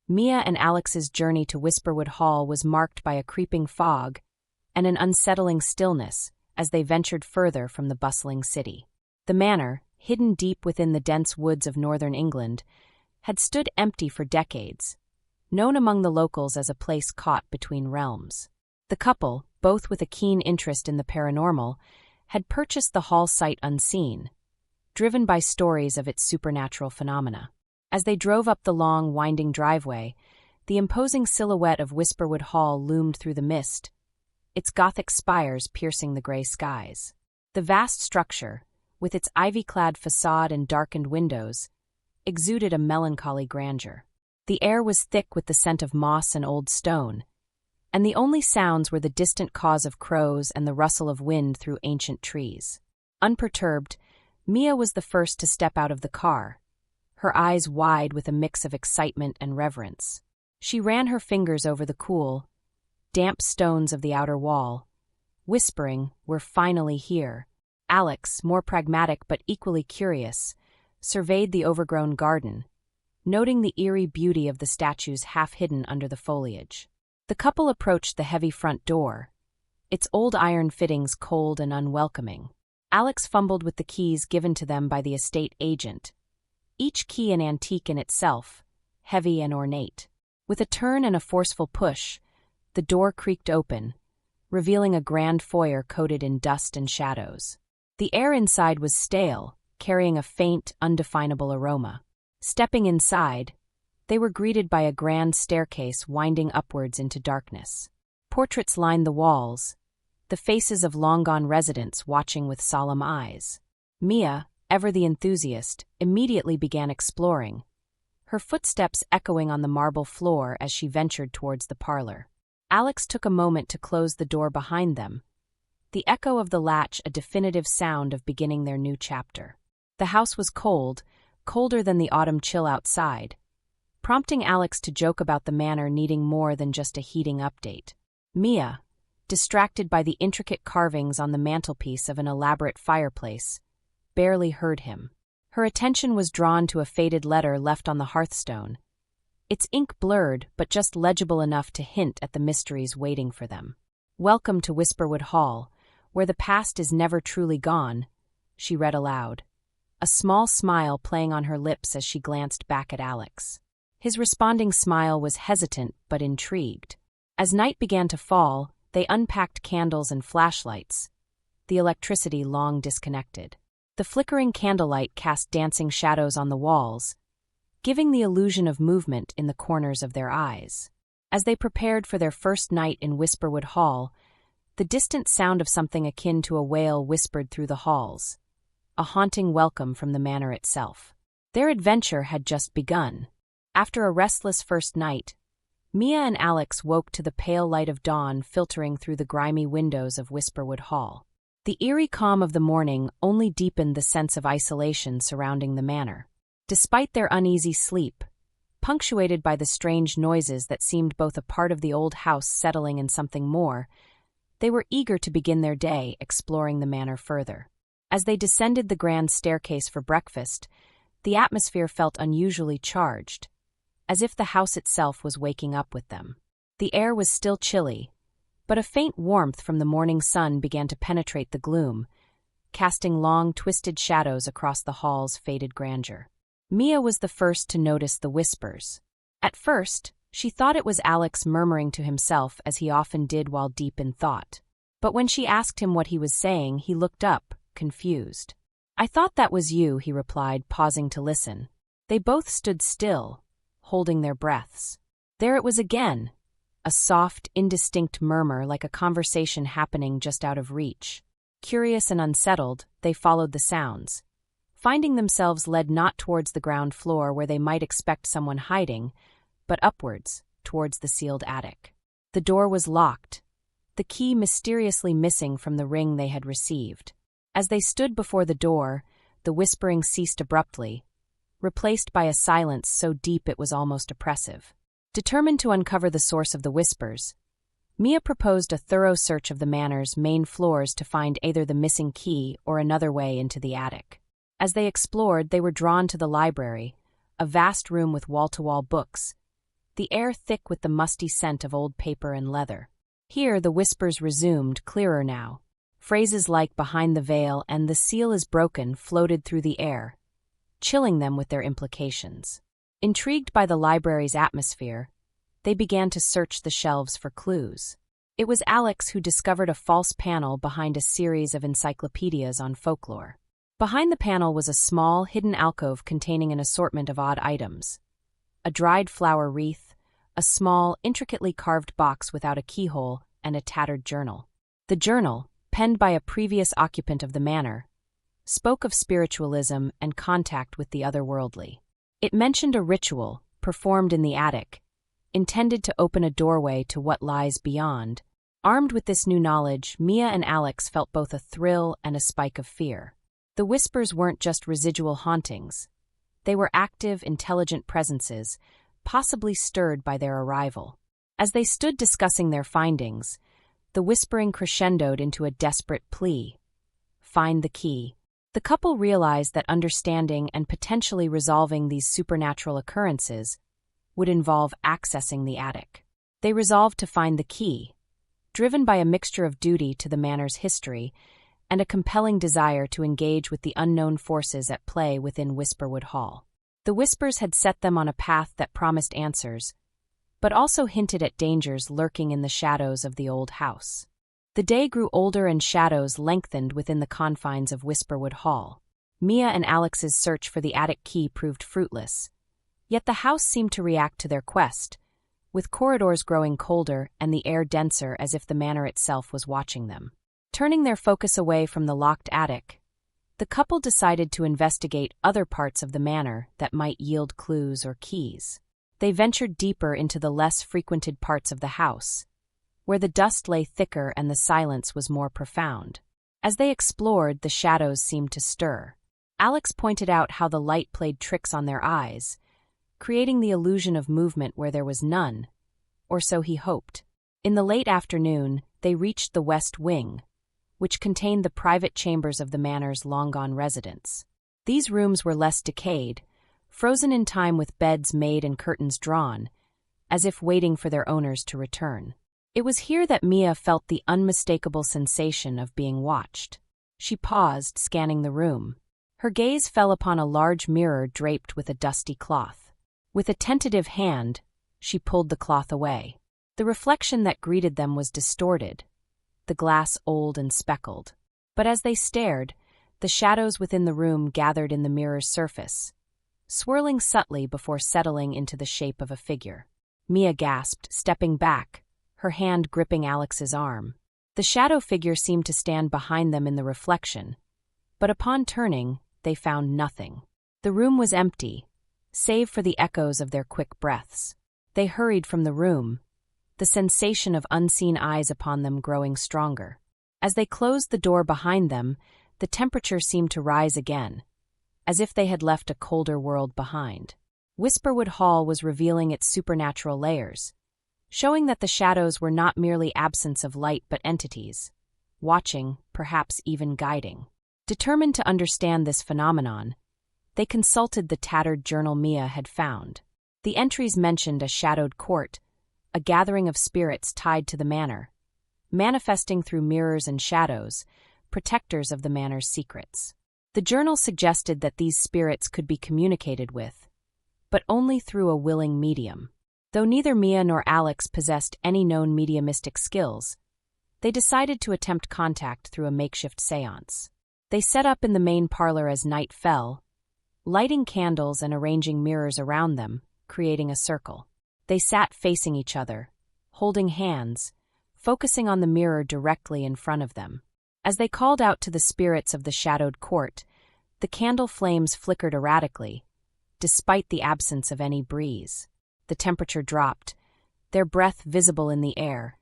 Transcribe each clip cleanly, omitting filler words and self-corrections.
Mia and Alex's journey to Whisperwood Hall was marked by a creeping fog and an unsettling stillness as they ventured further from the bustling city. The manor, hidden deep within the dense woods of northern England, had stood empty for decades, known among the locals as a place caught between realms. The couple, both with a keen interest in the paranormal, had purchased the hall site unseen, driven by stories of its supernatural phenomena. As they drove up the long, winding driveway, the imposing silhouette of Whisperwood Hall loomed through the mist, its Gothic spires piercing the gray skies. The vast structure, with its ivy-clad facade and darkened windows, exuded a melancholy grandeur. The air was thick with the scent of moss and old stone, and the only sounds were the distant caws of crows and the rustle of wind through ancient trees. Unperturbed, Mia was the first to step out of the car, her eyes wide with a mix of excitement and reverence. She ran her fingers over the cool, damp stones of the outer wall, whispering, "We're finally here." Alex, more pragmatic but equally curious, surveyed the overgrown garden, noting the eerie beauty of the statues half hidden under the foliage. The couple approached the heavy front door, its old iron fittings cold and unwelcoming. Alex fumbled with the keys given to them by the estate agent, each key an antique in itself, heavy and ornate. With a turn and a forceful push, the door creaked open, revealing a grand foyer coated in dust and shadows. The air inside was stale, carrying a faint, undefinable aroma. Stepping inside, they were greeted by a grand staircase winding upwards into darkness. Portraits lined the walls, the faces of long-gone residents watching with solemn eyes. Mia, ever the enthusiast, immediately began exploring, her footsteps echoing on the marble floor as she ventured towards the parlor. Alex took a moment to close the door behind them, the echo of the latch a definitive sound of beginning their new chapter. The house was cold, colder than the autumn chill outside, prompting Alex to joke about the manor needing more than just a heating update. Mia, distracted by the intricate carvings on the mantelpiece of an elaborate fireplace, barely heard him. Her attention was drawn to a faded letter left on the hearthstone, its ink blurred but just legible enough to hint at the mysteries waiting for them. "Welcome to Whisperwood Hall, where the past is never truly gone," she read aloud, a small smile playing on her lips as she glanced back at Alex. His responding smile was hesitant but intrigued. As night began to fall, they unpacked candles and flashlights, the electricity long disconnected. The flickering candlelight cast dancing shadows on the walls, giving the illusion of movement in the corners of their eyes. As they prepared for their first night in Whisperwood Hall, the distant sound of something akin to a wail whispered through the halls, a haunting welcome from the manor itself. Their adventure had just begun. After a restless first night, Mia and Alex woke to the pale light of dawn filtering through the grimy windows of Whisperwood Hall. The eerie calm of the morning only deepened the sense of isolation surrounding the manor. Despite their uneasy sleep, punctuated by the strange noises that seemed both a part of the old house settling in something more, they were eager to begin their day exploring the manor further. As they descended the grand staircase for breakfast, the atmosphere felt unusually charged, as if the house itself was waking up with them. The air was still chilly, but a faint warmth from the morning sun began to penetrate the gloom, casting long, twisted shadows across the hall's faded grandeur. Mia was the first to notice the whispers. At first, she thought it was Alex murmuring to himself as he often did while deep in thought. But when she asked him what he was saying, he looked up, confused. "I thought that was you," he replied, pausing to listen. They both stood still, holding their breaths. There it was again, a soft, indistinct murmur like a conversation happening just out of reach. Curious and unsettled, they followed the sounds, finding themselves led not towards the ground floor where they might expect someone hiding, but upwards, towards the sealed attic. The door was locked, the key mysteriously missing from the ring they had received. As they stood before the door, the whispering ceased abruptly, replaced by a silence so deep it was almost oppressive. Determined to uncover the source of the whispers, Mia proposed a thorough search of the manor's main floors to find either the missing key or another way into the attic. As they explored, they were drawn to the library, a vast room with wall-to-wall books, the air thick with the musty scent of old paper and leather. Here the whispers resumed, clearer now. Phrases like "behind the veil" and "the seal is broken" floated through the air, chilling them with their implications. Intrigued by the library's atmosphere, they began to search the shelves for clues. It was Alex who discovered a false panel behind a series of encyclopedias on folklore. Behind the panel was a small, hidden alcove containing an assortment of odd items. A dried flower wreath, a small, intricately carved box without a keyhole, and a tattered journal. The journal, penned by a previous occupant of the manor, spoke of spiritualism and contact with the otherworldly. It mentioned a ritual, performed in the attic, intended to open a doorway to what lies beyond. Armed with this new knowledge, Mia and Alex felt both a thrill and a spike of fear. The whispers weren't just residual hauntings. They were active, intelligent presences, possibly stirred by their arrival. As they stood discussing their findings, the whispering crescendoed into a desperate plea. Find the key. The couple realized that understanding and potentially resolving these supernatural occurrences would involve accessing the attic. They resolved to find the key, driven by a mixture of duty to the manor's history and a compelling desire to engage with the unknown forces at play within Whisperwood Hall. The whispers had set them on a path that promised answers, but also hinted at dangers lurking in the shadows of the old house. The day grew older and shadows lengthened within the confines of Whisperwood Hall. Mia and Alex's search for the attic key proved fruitless, yet the house seemed to react to their quest, with corridors growing colder and the air denser as if the manor itself was watching them. Turning their focus away from the locked attic, the couple decided to investigate other parts of the manor that might yield clues or keys. They ventured deeper into the less frequented parts of the house, where the dust lay thicker and the silence was more profound. As they explored, the shadows seemed to stir. Alex pointed out how the light played tricks on their eyes, creating the illusion of movement where there was none, or so he hoped. In the late afternoon, they reached the west wing, which contained the private chambers of the manor's long-gone residents. These rooms were less decayed, frozen in time with beds made and curtains drawn, as if waiting for their owners to return. It was here that Mia felt the unmistakable sensation of being watched. She paused, scanning the room. Her gaze fell upon a large mirror draped with a dusty cloth. With a tentative hand, she pulled the cloth away. The reflection that greeted them was distorted, the glass old and speckled. But as they stared, the shadows within the room gathered in the mirror's surface, swirling subtly before settling into the shape of a figure. Mia gasped, stepping back, her hand gripping Alex's arm. The shadow figure seemed to stand behind them in the reflection, but upon turning, they found nothing. The room was empty, save for the echoes of their quick breaths. They hurried from the room, the sensation of unseen eyes upon them growing stronger. As they closed the door behind them, the temperature seemed to rise again, as if they had left a colder world behind. Whisperwood Hall was revealing its supernatural layers, showing that the shadows were not merely absence of light but entities, watching, perhaps even guiding. Determined to understand this phenomenon, they consulted the tattered journal Mia had found. The entries mentioned a shadowed court, a gathering of spirits tied to the manor, manifesting through mirrors and shadows, protectors of the manor's secrets. The journal suggested that these spirits could be communicated with, but only through a willing medium. Though neither Mia nor Alex possessed any known mediumistic skills, they decided to attempt contact through a makeshift seance. They set up in the main parlor as night fell, lighting candles and arranging mirrors around them, creating a circle. They sat facing each other, holding hands, focusing on the mirror directly in front of them. As they called out to the spirits of the shadowed court, the candle flames flickered erratically, despite the absence of any breeze. The temperature dropped, their breath visible in the air,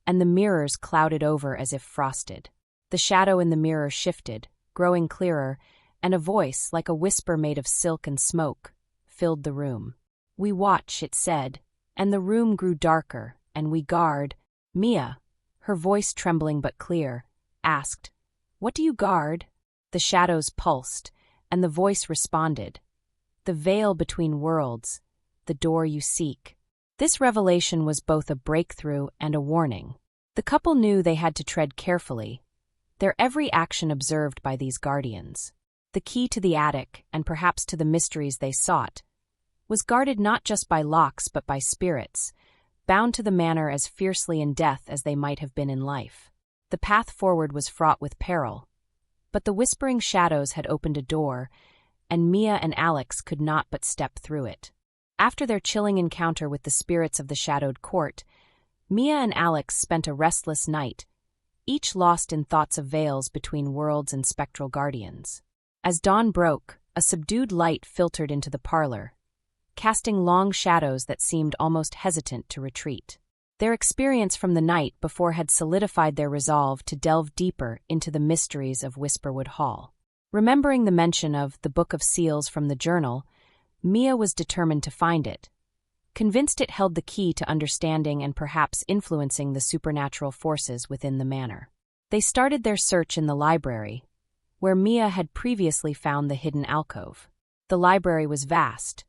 and the mirrors clouded over as if frosted. The shadow in the mirror shifted, growing clearer, and a voice, like a whisper made of silk and smoke, filled the room. "We watch," it said, and the room grew darker, "and we guard." Mia, her voice trembling but clear, asked, "What do you guard?" The shadows pulsed, and the voice responded, "The veil between worlds, the door you seek." This revelation was both a breakthrough and a warning. The couple knew they had to tread carefully, their every action observed by these guardians. The key to the attic, and perhaps to the mysteries they sought, was guarded not just by locks but by spirits, bound to the manor as fiercely in death as they might have been in life. The path forward was fraught with peril, but the whispering shadows had opened a door, and Mia and Alex could not but step through it. After their chilling encounter with the spirits of the shadowed court, Mia and Alex spent a restless night, each lost in thoughts of veils between worlds and spectral guardians. As dawn broke, a subdued light filtered into the parlor, casting long shadows that seemed almost hesitant to retreat. Their experience from the night before had solidified their resolve to delve deeper into the mysteries of Whisperwood Hall. Remembering the mention of the Book of Seals from the journal, Mia was determined to find it, convinced it held the key to understanding and perhaps influencing the supernatural forces within the manor. They started their search in the library, where Mia had previously found the hidden alcove. The library was vast,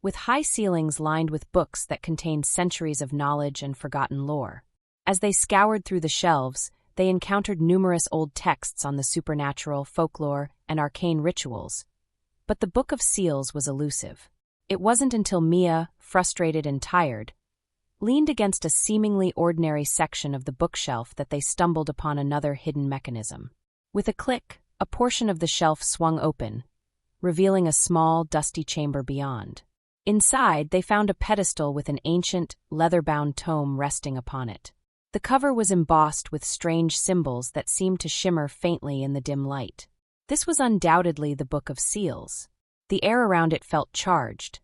with high ceilings lined with books that contained centuries of knowledge and forgotten lore. As they scoured through the shelves, they encountered numerous old texts on the supernatural, folklore, and arcane rituals. But the Book of Seals was elusive. It wasn't until Mia, frustrated and tired, leaned against a seemingly ordinary section of the bookshelf that they stumbled upon another hidden mechanism. With a click, a portion of the shelf swung open, revealing a small, dusty chamber beyond. Inside, they found a pedestal with an ancient, leather-bound tome resting upon it. The cover was embossed with strange symbols that seemed to shimmer faintly in the dim light. This was undoubtedly the Book of Seals. The air around it felt charged,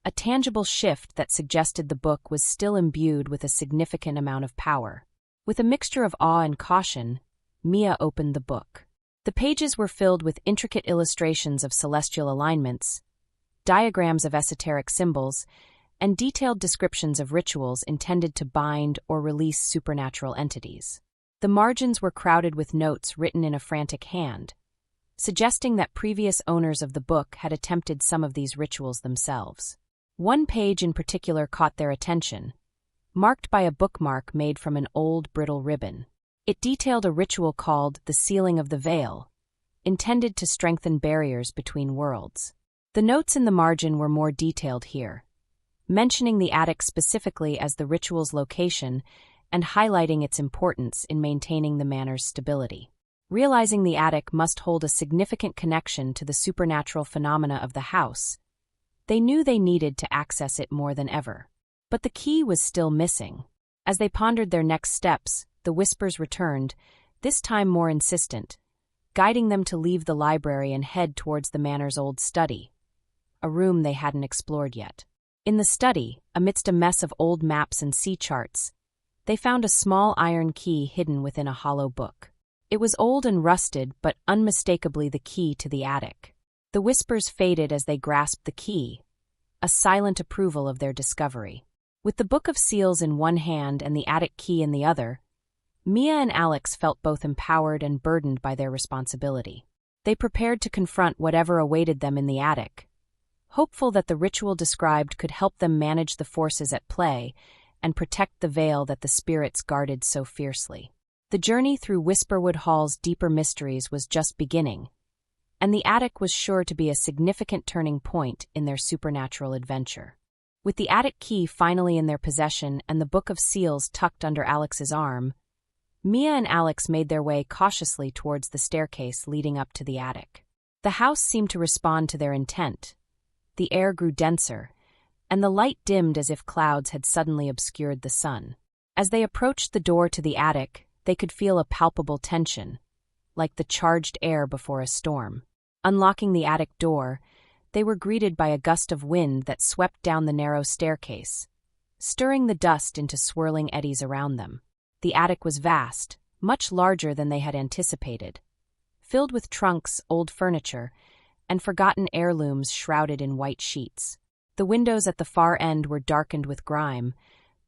a tangible shift that suggested the book was still imbued with a significant amount of power. With a mixture of awe and caution, Mia opened the book. The pages were filled with intricate illustrations of celestial alignments, diagrams of esoteric symbols, and detailed descriptions of rituals intended to bind or release supernatural entities. The margins were crowded with notes written in a frantic hand, suggesting that previous owners of the book had attempted some of these rituals themselves. One page in particular caught their attention, marked by a bookmark made from an old, brittle ribbon. It detailed a ritual called the Sealing of the Veil, intended to strengthen barriers between worlds. The notes in the margin were more detailed here, mentioning the attic specifically as the ritual's location and highlighting its importance in maintaining the manor's stability. Realizing the attic must hold a significant connection to the supernatural phenomena of the house, they knew they needed to access it more than ever. But the key was still missing. As they pondered their next steps, the whispers returned, this time more insistent, guiding them to leave the library and head towards the manor's old study, a room they hadn't explored yet. In the study, amidst a mess of old maps and sea charts, they found a small iron key hidden within a hollow book. It was old and rusted, but unmistakably the key to the attic. The whispers faded as they grasped the key, a silent approval of their discovery. With the Book of Seals in one hand and the attic key in the other, Mia and Alex felt both empowered and burdened by their responsibility. They prepared to confront whatever awaited them in the attic, hopeful that the ritual described could help them manage the forces at play and protect the veil that the spirits guarded so fiercely. The journey through Whisperwood Hall's deeper mysteries was just beginning, and the attic was sure to be a significant turning point in their supernatural adventure. With the attic key finally in their possession and the Book of Seals tucked under Alex's arm, Mia and Alex made their way cautiously towards the staircase leading up to the attic. The house seemed to respond to their intent. The air grew denser, and the light dimmed as if clouds had suddenly obscured the sun. As they approached the door to the attic, they could feel a palpable tension, like the charged air before a storm. Unlocking the attic door, they were greeted by a gust of wind that swept down the narrow staircase, stirring the dust into swirling eddies around them. The attic was vast, much larger than they had anticipated, filled with trunks, old furniture, and forgotten heirlooms shrouded in white sheets. The windows at the far end were darkened with grime,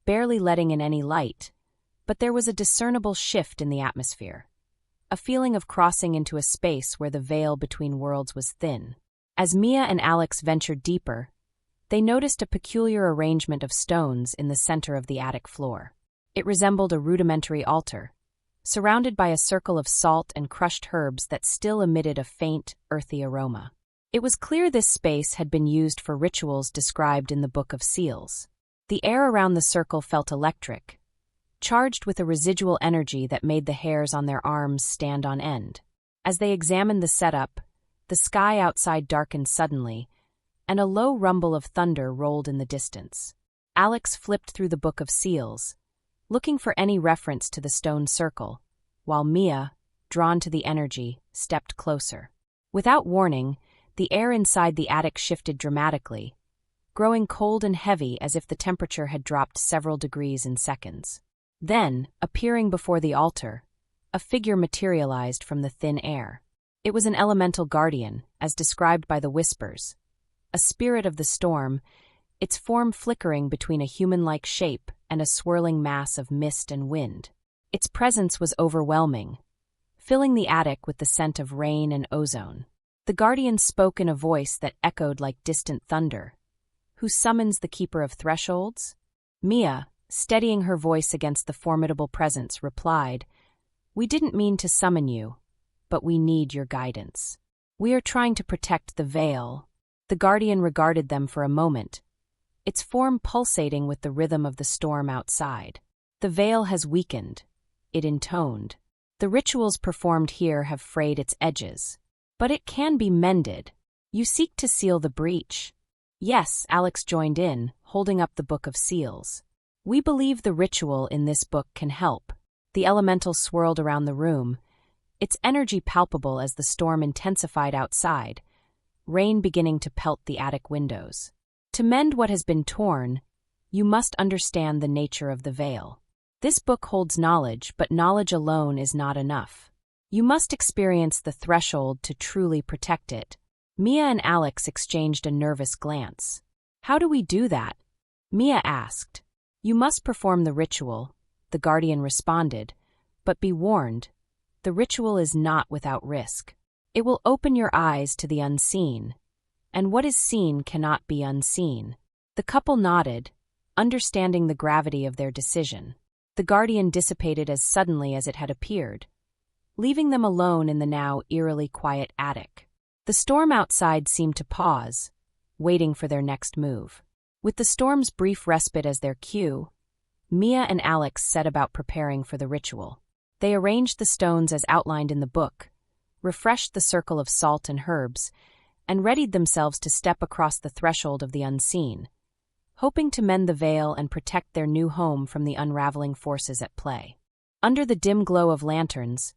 barely letting in any light, but there was a discernible shift in the atmosphere, a feeling of crossing into a space where the veil between worlds was thin. As Mia and Alex ventured deeper, they noticed a peculiar arrangement of stones in the center of the attic floor. It resembled a rudimentary altar, surrounded by a circle of salt and crushed herbs that still emitted a faint, earthy aroma. It was clear this space had been used for rituals described in the Book of Seals. The air around the circle felt electric, charged with a residual energy that made the hairs on their arms stand on end. As they examined the setup, the sky outside darkened suddenly, and a low rumble of thunder rolled in the distance. Alex flipped through the Book of Seals, looking for any reference to the stone circle, while Mia, drawn to the energy, stepped closer. Without warning, the air inside the attic shifted dramatically, growing cold and heavy as if the temperature had dropped several degrees in seconds. Then, appearing before the altar, a figure materialized from the thin air. It was an elemental guardian, as described by the Whispers, a spirit of the storm, its form flickering between a human-like shape and a swirling mass of mist and wind. Its presence was overwhelming, filling the attic with the scent of rain and ozone. The guardian spoke in a voice that echoed like distant thunder. "Who summons the keeper of thresholds?" Mia, steadying her voice against the formidable presence, replied, "We didn't mean to summon you, but we need your guidance. We are trying to protect the veil." The guardian regarded them for a moment, its form pulsating with the rhythm of the storm outside. "The veil has weakened," it intoned. "The rituals performed here have frayed its edges. But it can be mended. You seek to seal the breach." "Yes," Alex joined in, holding up the Book of Seals. "We believe the ritual in this book can help." The elemental swirled around the room, its energy palpable as the storm intensified outside, rain beginning to pelt the attic windows. "To mend what has been torn, you must understand the nature of the veil. This book holds knowledge, but knowledge alone is not enough. You must experience the threshold to truly protect it." Mia and Alex exchanged a nervous glance. "How do we do that?" Mia asked. "You must perform the ritual," the guardian responded, "but be warned, the ritual is not without risk. It will open your eyes to the unseen, and what is seen cannot be unseen." The couple nodded, understanding the gravity of their decision. The guardian dissipated as suddenly as it had appeared, leaving them alone in the now eerily quiet attic. The storm outside seemed to pause, waiting for their next move. With the storm's brief respite as their cue, Mia and Alex set about preparing for the ritual. They arranged the stones as outlined in the book, refreshed the circle of salt and herbs, and readied themselves to step across the threshold of the unseen, hoping to mend the veil and protect their new home from the unraveling forces at play. Under the dim glow of lanterns,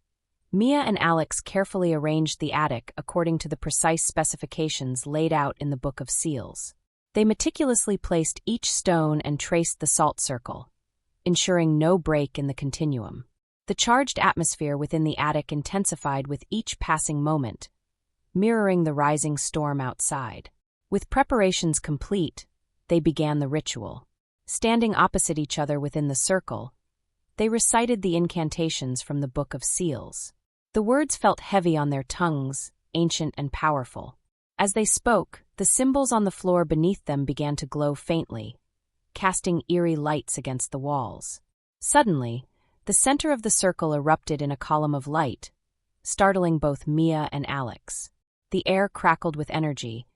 Mia and Alex carefully arranged the attic according to the precise specifications laid out in the Book of Seals. They meticulously placed each stone and traced the salt circle, ensuring no break in the continuum. The charged atmosphere within the attic intensified with each passing moment, mirroring the rising storm outside. With preparations complete, they began the ritual. Standing opposite each other within the circle, they recited the incantations from the Book of Seals. The words felt heavy on their tongues, ancient and powerful. As they spoke, the symbols on the floor beneath them began to glow faintly, casting eerie lights against the walls. Suddenly, the center of the circle erupted in a column of light, startling both Mia and Alex. The air crackled with energy,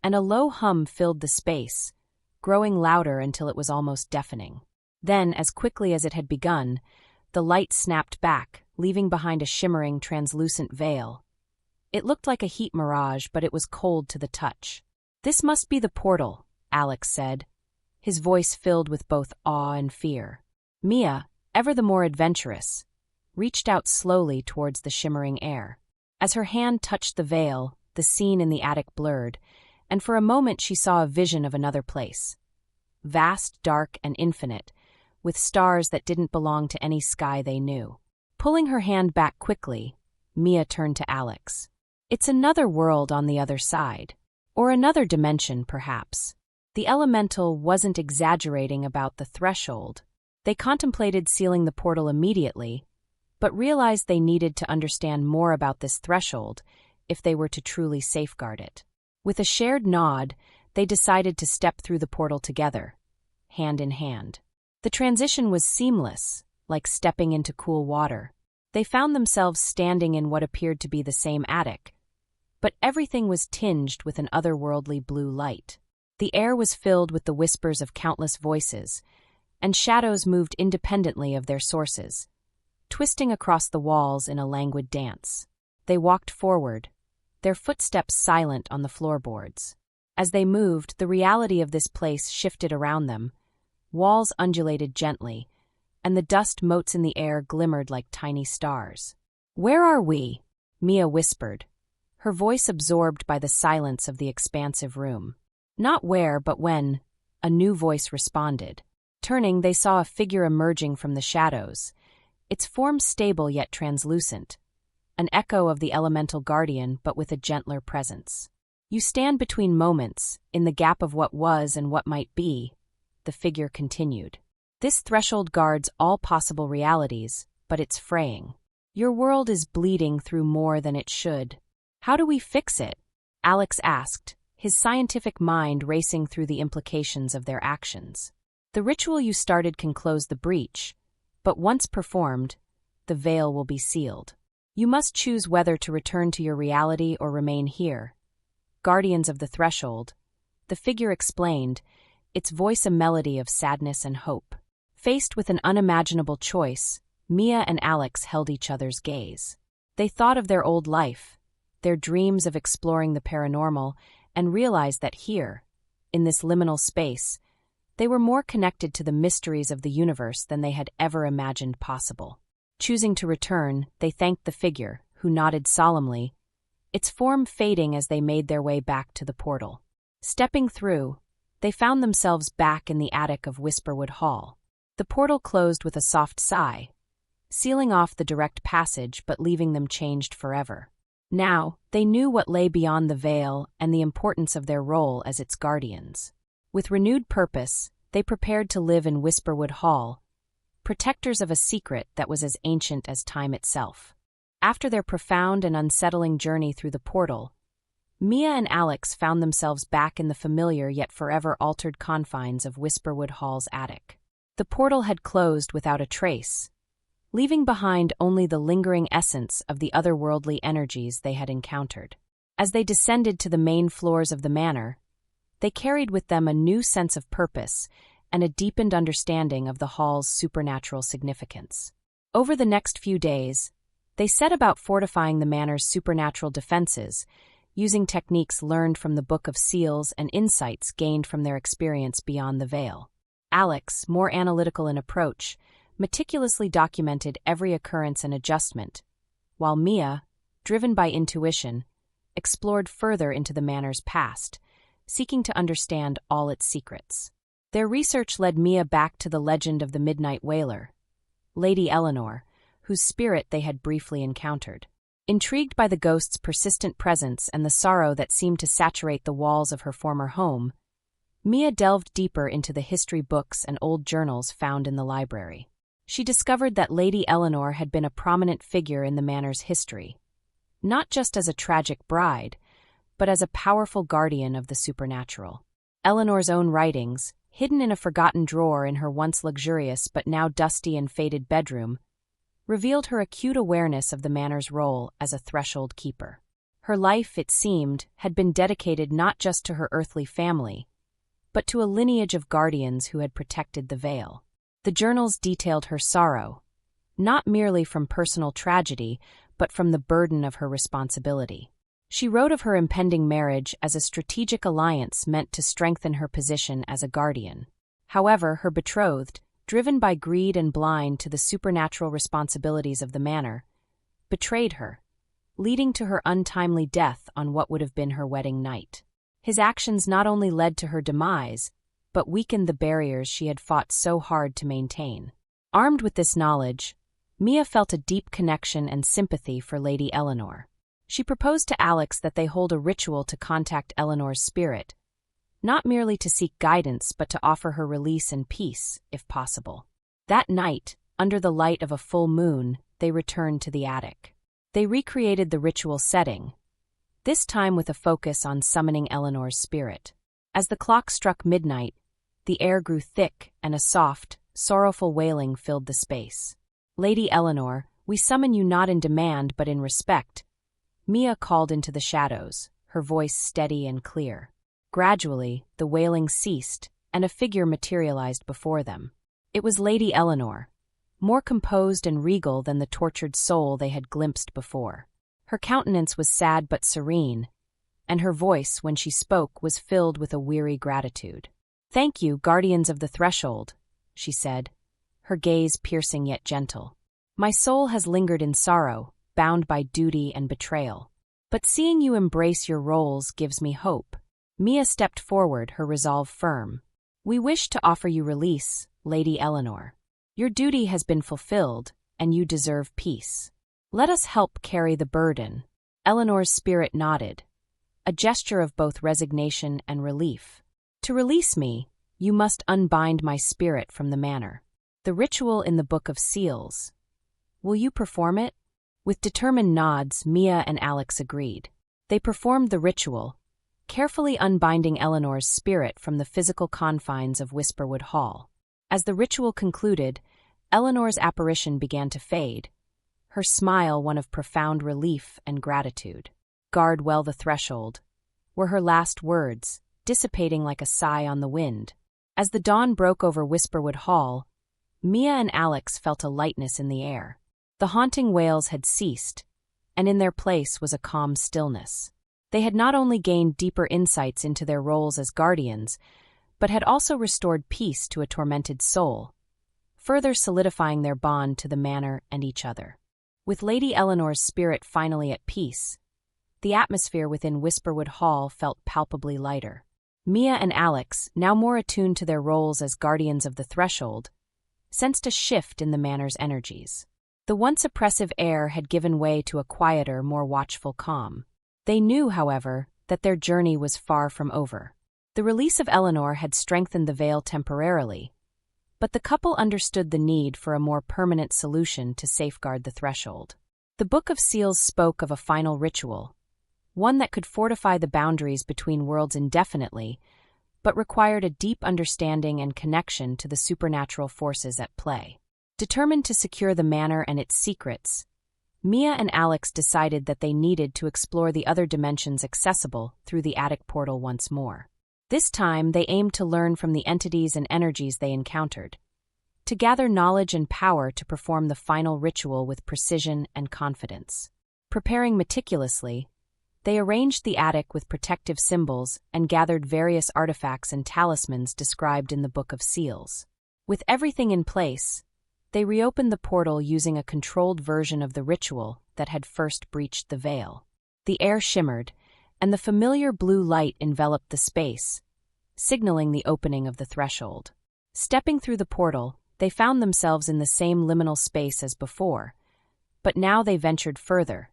and a low hum filled the space, growing louder until it was almost deafening. Then, as quickly as it had begun, the light snapped back, leaving behind a shimmering, translucent veil. It looked like a heat mirage, but it was cold to the touch. "This must be the portal," Alex said, his voice filled with both awe and fear. Mia, ever the more adventurous, reached out slowly towards the shimmering air. As her hand touched the veil, the scene in the attic blurred, and for a moment she saw a vision of another place. Vast, dark, and infinite, with stars that didn't belong to any sky they knew. Pulling her hand back quickly, Mia turned to Alex. "It's another world on the other side. Or another dimension, perhaps." The elemental wasn't exaggerating about the threshold. They contemplated sealing the portal immediately, but realized they needed to understand more about this threshold if they were to truly safeguard it. With a shared nod, they decided to step through the portal together, hand in hand. The transition was seamless, like stepping into cool water. They found themselves standing in what appeared to be the same attic, but everything was tinged with an otherworldly blue light. The air was filled with the whispers of countless voices, and shadows moved independently of their sources, twisting across the walls in a languid dance. They walked forward, their footsteps silent on the floorboards. As they moved, the reality of this place shifted around them. Walls undulated gently, and the dust motes in the air glimmered like tiny stars. "Where are we?" Mia whispered, her voice absorbed by the silence of the expansive room. Not where, but when, a new voice responded. Turning, they saw a figure emerging from the shadows, its form stable yet translucent, an echo of the elemental guardian but with a gentler presence. "You stand between moments, in the gap of what was and what might be," the figure continued. "This threshold guards all possible realities, but it's fraying. Your world is bleeding through more than it should. How do we fix it?" Alex asked, his scientific mind racing through the implications of their actions. "The ritual you started can close the breach, but once performed, the veil will be sealed. You must choose whether to return to your reality or remain here." "Guardians of the threshold," the figure explained, its voice a melody of sadness and hope. Faced with an unimaginable choice, Mia and Alex held each other's gaze. They thought of their old life, their dreams of exploring the paranormal, and realized that here, in this liminal space, they were more connected to the mysteries of the universe than they had ever imagined possible. Choosing to return, they thanked the figure, who nodded solemnly, its form fading as they made their way back to the portal. Stepping through, they found themselves back in the attic of Whisperwood Hall. The portal closed with a soft sigh, sealing off the direct passage but leaving them changed forever. Now, they knew what lay beyond the veil and the importance of their role as its guardians. With renewed purpose, they prepared to live in Whisperwood Hall, protectors of a secret that was as ancient as time itself. After their profound and unsettling journey through the portal, Mia and Alex found themselves back in the familiar yet forever altered confines of Whisperwood Hall's attic. The portal had closed without a trace, leaving behind only the lingering essence of the otherworldly energies they had encountered. As they descended to the main floors of the manor, they carried with them a new sense of purpose and a deepened understanding of the hall's supernatural significance. Over the next few days, they set about fortifying the manor's supernatural defenses, using techniques learned from the Book of Seals and insights gained from their experience beyond the veil. Alex, more analytical in approach, meticulously documented every occurrence and adjustment, while Mia, driven by intuition, explored further into the manor's past, seeking to understand all its secrets. Their research led Mia back to the legend of the Midnight Wailer, Lady Eleanor, whose spirit they had briefly encountered. Intrigued by the ghost's persistent presence and the sorrow that seemed to saturate the walls of her former home, Mia delved deeper into the history books and old journals found in the library. She discovered that Lady Eleanor had been a prominent figure in the manor's history, not just as a tragic bride, but as a powerful guardian of the supernatural. Eleanor's own writings, hidden in a forgotten drawer in her once luxurious but now dusty and faded bedroom, revealed her acute awareness of the manor's role as a threshold keeper. Her life, it seemed, had been dedicated not just to her earthly family, but to a lineage of guardians who had protected the veil. The journals detailed her sorrow, not merely from personal tragedy, but from the burden of her responsibility. She wrote of her impending marriage as a strategic alliance meant to strengthen her position as a guardian. However, her betrothed, driven by greed and blind to the supernatural responsibilities of the manor, betrayed her, leading to her untimely death on what would have been her wedding night. His actions not only led to her demise, but weakened the barriers she had fought so hard to maintain. Armed with this knowledge, Mia felt a deep connection and sympathy for Lady Eleanor. She proposed to Alex that they hold a ritual to contact Eleanor's spirit, not merely to seek guidance but to offer her release and peace, if possible. That night, under the light of a full moon, they returned to the attic. They recreated the ritual setting, this time with a focus on summoning Eleanor's spirit. As the clock struck midnight, the air grew thick and a soft, sorrowful wailing filled the space. "Lady Eleanor, we summon you not in demand but in respect," Mia called into the shadows, her voice steady and clear. Gradually, the wailing ceased, and a figure materialized before them. It was Lady Eleanor, more composed and regal than the tortured soul they had glimpsed before. Her countenance was sad but serene, and her voice, when she spoke, was filled with a weary gratitude. "Thank you, guardians of the threshold," she said, her gaze piercing yet gentle. "My soul has lingered in sorrow, bound by duty and betrayal. But seeing you embrace your roles gives me hope." Mia stepped forward, her resolve firm. "We wish to offer you release, Lady Eleanor. Your duty has been fulfilled, and you deserve peace. Let us help carry the burden." Eleanor's spirit nodded, a gesture of both resignation and relief. "To release me, you must unbind my spirit from the manor. The ritual in the Book of Seals. Will you perform it?" With determined nods, Mia and Alex agreed. They performed the ritual, carefully unbinding Eleanor's spirit from the physical confines of Whisperwood Hall. As the ritual concluded, Eleanor's apparition began to fade, her smile one of profound relief and gratitude. "Guard well the threshold," were her last words, dissipating like a sigh on the wind. As the dawn broke over Whisperwood Hall, Mia and Alex felt a lightness in the air. The haunting wails had ceased, and in their place was a calm stillness. They had not only gained deeper insights into their roles as guardians, but had also restored peace to a tormented soul, further solidifying their bond to the manor and each other. With Lady Eleanor's spirit finally at peace, the atmosphere within Whisperwood Hall felt palpably lighter. Mia and Alex, now more attuned to their roles as guardians of the threshold, sensed a shift in the manor's energies. The once oppressive air had given way to a quieter, more watchful calm. They knew, however, that their journey was far from over. The release of Eleanor had strengthened the veil temporarily, but the couple understood the need for a more permanent solution to safeguard the threshold. The Book of Seals spoke of a final ritual, one that could fortify the boundaries between worlds indefinitely, but required a deep understanding and connection to the supernatural forces at play. Determined to secure the manor and its secrets, Mia and Alex decided that they needed to explore the other dimensions accessible through the attic portal once more. This time, they aimed to learn from the entities and energies they encountered, to gather knowledge and power to perform the final ritual with precision and confidence. Preparing meticulously, they arranged the attic with protective symbols and gathered various artifacts and talismans described in the Book of Seals. With everything in place, they reopened the portal using a controlled version of the ritual that had first breached the veil. The air shimmered, and the familiar blue light enveloped the space, signaling the opening of the threshold. Stepping through the portal, they found themselves in the same liminal space as before, but now they ventured further,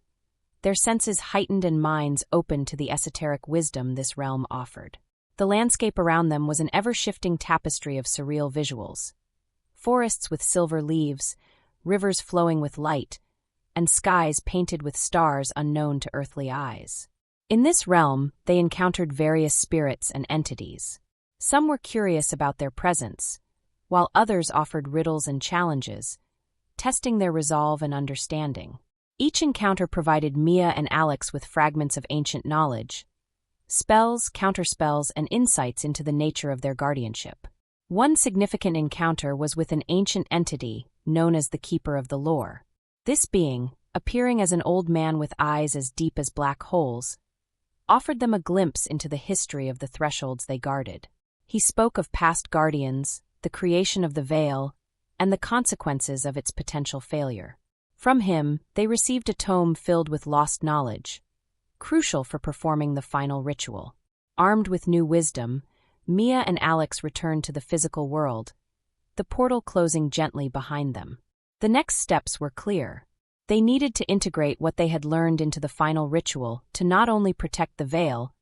their senses heightened and minds open to the esoteric wisdom this realm offered. The landscape around them was an ever-shifting tapestry of surreal visuals. Forests with silver leaves, rivers flowing with light, and skies painted with stars unknown to earthly eyes. In this realm, they encountered various spirits and entities. Some were curious about their presence, while others offered riddles and challenges, testing their resolve and understanding. Each encounter provided Mia and Alex with fragments of ancient knowledge, spells, counterspells, and insights into the nature of their guardianship. One significant encounter was with an ancient entity known as the Keeper of the Lore. This being, appearing as an old man with eyes as deep as black holes, offered them a glimpse into the history of the thresholds they guarded. He spoke of past guardians, the creation of the veil, and the consequences of its potential failure. From him, they received a tome filled with lost knowledge, crucial for performing the final ritual. Armed with new wisdom, Mia and Alex returned to the physical world, the portal closing gently behind them. The next steps were clear. They needed to integrate what they had learned into the final ritual to not only protect the veil,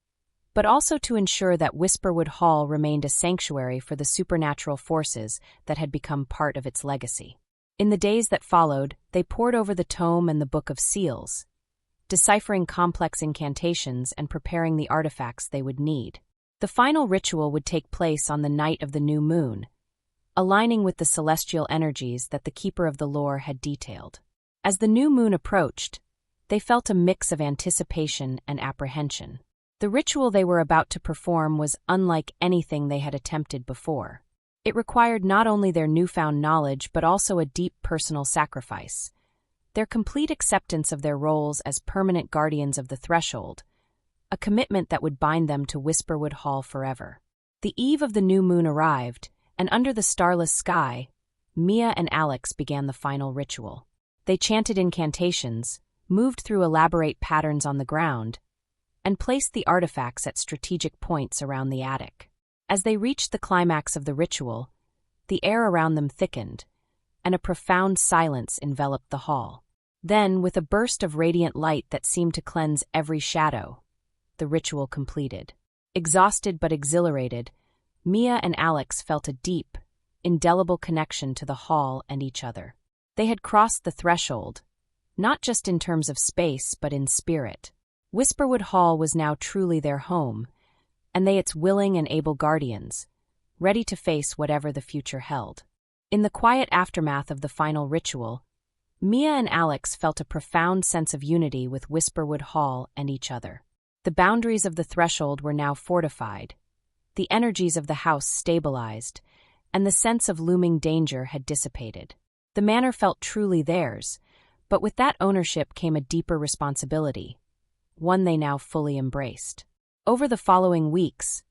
but also to ensure that Whisperwood Hall remained a sanctuary for the supernatural forces that had become part of its legacy. In the days that followed, they pored over the tome and the Book of Seals, deciphering complex incantations and preparing the artifacts they would need. The final ritual would take place on the night of the new moon, aligning with the celestial energies that the Keeper of the Lore had detailed. As the new moon approached, they felt a mix of anticipation and apprehension. The ritual they were about to perform was unlike anything they had attempted before. It required not only their newfound knowledge but also a deep personal sacrifice, their complete acceptance of their roles as permanent guardians of the threshold, a commitment that would bind them to Whisperwood Hall forever. The eve of the new moon arrived, and under the starless sky, Mia and Alex began the final ritual. They chanted incantations, moved through elaborate patterns on the ground, and placed the artifacts at strategic points around the attic. As they reached the climax of the ritual, the air around them thickened, and a profound silence enveloped the hall. Then, with a burst of radiant light that seemed to cleanse every shadow, the ritual completed. Exhausted but exhilarated, Mia and Alex felt a deep, indelible connection to the hall and each other. They had crossed the threshold, not just in terms of space but in spirit. Whisperwood Hall was now truly their home, and they its willing and able guardians, ready to face whatever the future held. In the quiet aftermath of the final ritual, Mia and Alex felt a profound sense of unity with Whisperwood Hall and each other. The boundaries of the threshold were now fortified, the energies of the house stabilized, and the sense of looming danger had dissipated. The manor felt truly theirs, but with that ownership came a deeper responsibility, one they now fully embraced. Over the following weeks,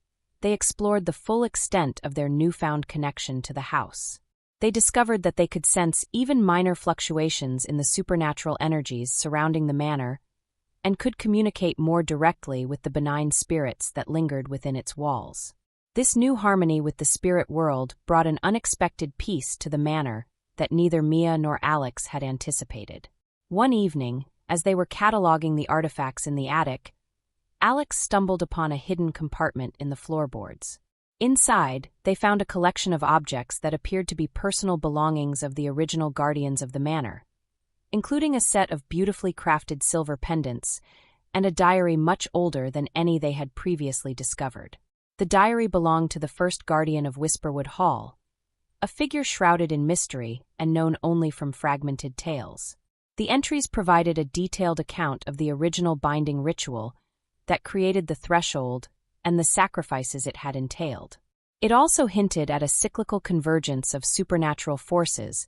they explored the full extent of their newfound connection to the house. They discovered that they could sense even minor fluctuations in the supernatural energies surrounding the manor and could communicate more directly with the benign spirits that lingered within its walls. This new harmony with the spirit world brought an unexpected peace to the manor that neither Mia nor Alex had anticipated. One evening, as they were cataloging the artifacts in the attic, Alex stumbled upon a hidden compartment in the floorboards. Inside, they found a collection of objects that appeared to be personal belongings of the original guardians of the manor, including a set of beautifully crafted silver pendants and a diary much older than any they had previously discovered. The diary belonged to the first guardian of Whisperwood Hall, a figure shrouded in mystery and known only from fragmented tales. The entries provided a detailed account of the original binding ritual that created the threshold and the sacrifices it had entailed. It also hinted at a cyclical convergence of supernatural forces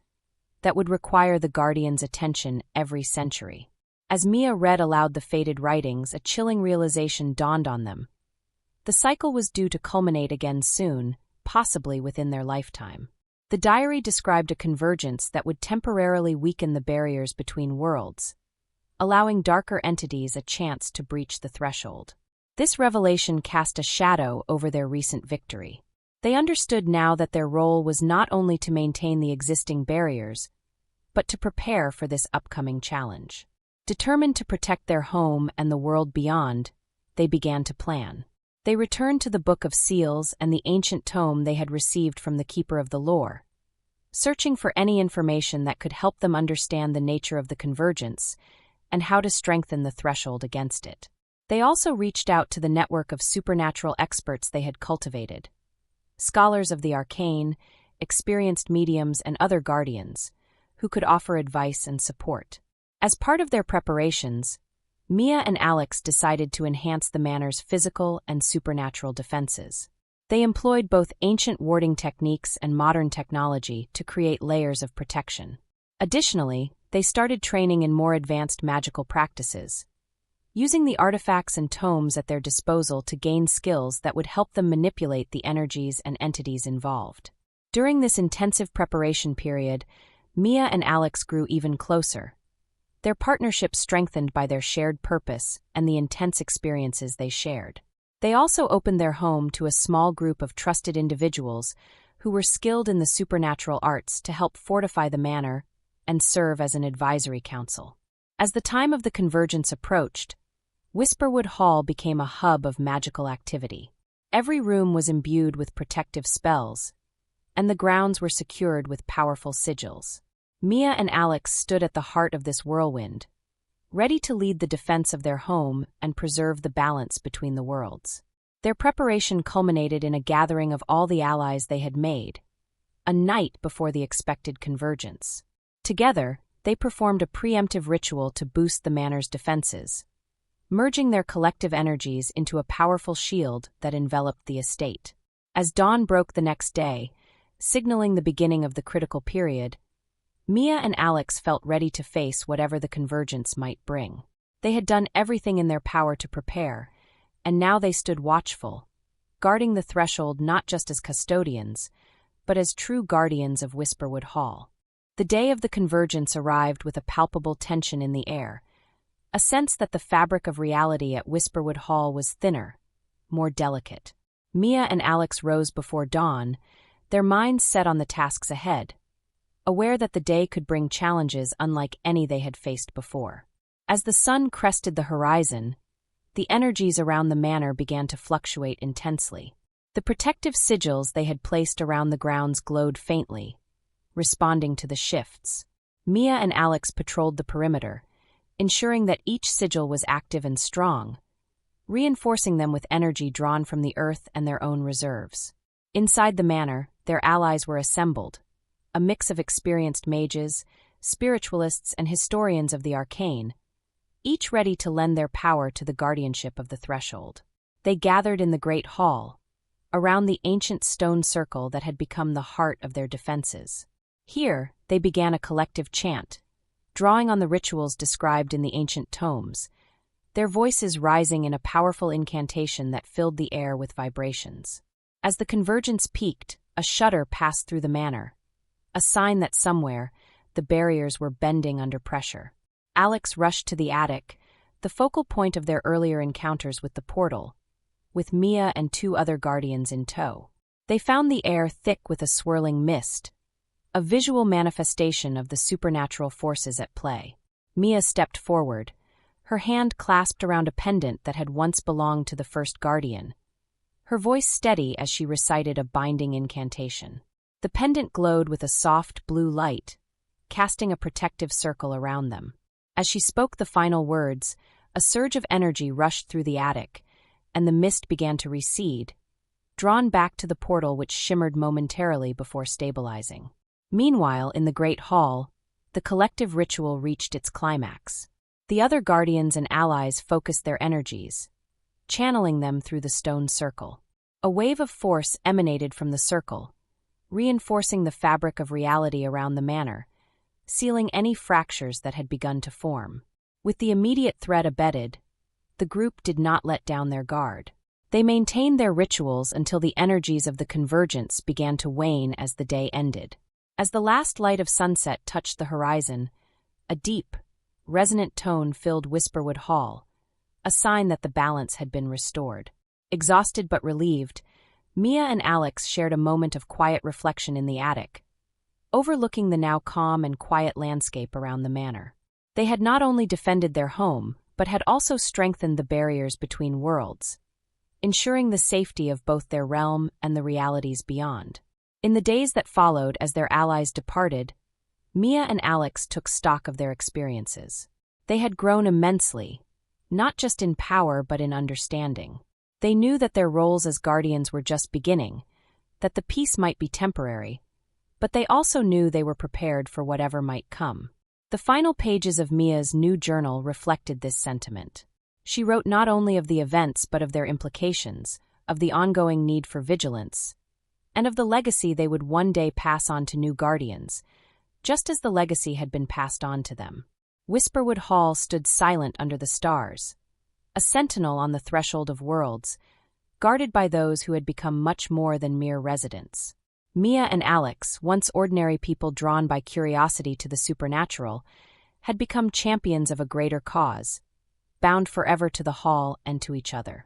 that would require the Guardian's attention every century. As Mia read aloud the faded writings, a chilling realization dawned on them. The cycle was due to culminate again soon, possibly within their lifetime. The diary described a convergence that would temporarily weaken the barriers between worlds, allowing darker entities a chance to breach the threshold. This revelation cast a shadow over their recent victory. They understood now that their role was not only to maintain the existing barriers, but to prepare for this upcoming challenge. Determined to protect their home and the world beyond, they began to plan. They returned to the Book of Seals and the ancient tome they had received from the Keeper of the Lore, searching for any information that could help them understand the nature of the convergence and how to strengthen the threshold against it. They also reached out to the network of supernatural experts they had cultivated, scholars of the arcane, experienced mediums, and other guardians, who could offer advice and support. As part of their preparations, Mia and Alex decided to enhance the manor's physical and supernatural defenses. They employed both ancient warding techniques and modern technology to create layers of protection. Additionally, they started training in more advanced magical practices, using the artifacts and tomes at their disposal to gain skills that would help them manipulate the energies and entities involved. During this intensive preparation period, Mia and Alex grew even closer, their partnership strengthened by their shared purpose and the intense experiences they shared. They also opened their home to a small group of trusted individuals who were skilled in the supernatural arts to help fortify the manor and serve as an advisory council. As the time of the convergence approached, Whisperwood Hall became a hub of magical activity. Every room was imbued with protective spells, and the grounds were secured with powerful sigils. Mia and Alex stood at the heart of this whirlwind, ready to lead the defense of their home and preserve the balance between the worlds. Their preparation culminated in a gathering of all the allies they had made, a night before the expected convergence. Together, they performed a preemptive ritual to boost the manor's defenses, merging their collective energies into a powerful shield that enveloped the estate. As dawn broke the next day, signaling the beginning of the critical period, Mia and Alex felt ready to face whatever the convergence might bring. They had done everything in their power to prepare, and now they stood watchful, guarding the threshold not just as custodians, but as true guardians of Whisperwood Hall. The day of the convergence arrived with a palpable tension in the air, a sense that the fabric of reality at Whisperwood Hall was thinner, more delicate. Mia and Alex rose before dawn, their minds set on the tasks ahead, aware that the day could bring challenges unlike any they had faced before. As the sun crested the horizon, the energies around the manor began to fluctuate intensely. The protective sigils they had placed around the grounds glowed faintly, responding to the shifts. Mia and Alex patrolled the perimeter, ensuring that each sigil was active and strong, reinforcing them with energy drawn from the earth and their own reserves. Inside the manor, their allies were assembled, a mix of experienced mages, spiritualists, and historians of the arcane, each ready to lend their power to the guardianship of the threshold. They gathered in the great hall, around the ancient stone circle that had become the heart of their defenses. Here, they began a collective chant, drawing on the rituals described in the ancient tomes, their voices rising in a powerful incantation that filled the air with vibrations. As the convergence peaked, a shudder passed through the manor, a sign that somewhere, the barriers were bending under pressure. Alex rushed to the attic, the focal point of their earlier encounters with the portal, with Mia and 2 other guardians in tow. They found the air thick with a swirling mist, a visual manifestation of the supernatural forces at play. Mia stepped forward, her hand clasped around a pendant that had once belonged to the first guardian, her voice steady as she recited a binding incantation. The pendant glowed with a soft blue light, casting a protective circle around them. As she spoke the final words, a surge of energy rushed through the attic, and the mist began to recede, drawn back to the portal which shimmered momentarily before stabilizing. Meanwhile, in the great hall, the collective ritual reached its climax. The other guardians and allies focused their energies, channeling them through the stone circle. A wave of force emanated from the circle, reinforcing the fabric of reality around the manor, sealing any fractures that had begun to form. With the immediate threat abated, the group did not let down their guard. They maintained their rituals until the energies of the convergence began to wane as the day ended. As the last light of sunset touched the horizon, a deep, resonant tone filled Whisperwood Hall, a sign that the balance had been restored. Exhausted but relieved, Mia and Alex shared a moment of quiet reflection in the attic, overlooking the now calm and quiet landscape around the manor. They had not only defended their home, but had also strengthened the barriers between worlds, ensuring the safety of both their realm and the realities beyond. In the days that followed as their allies departed, Mia and Alex took stock of their experiences. They had grown immensely, not just in power but in understanding. They knew that their roles as guardians were just beginning, that the peace might be temporary, but they also knew they were prepared for whatever might come. The final pages of Mia's new journal reflected this sentiment. She wrote not only of the events but of their implications, of the ongoing need for vigilance, and of the legacy they would one day pass on to new guardians, just as the legacy had been passed on to them. Whisperwood Hall stood silent under the stars, a sentinel on the threshold of worlds, guarded by those who had become much more than mere residents. Mia and Alex, once ordinary people drawn by curiosity to the supernatural, had become champions of a greater cause, bound forever to the hall and to each other.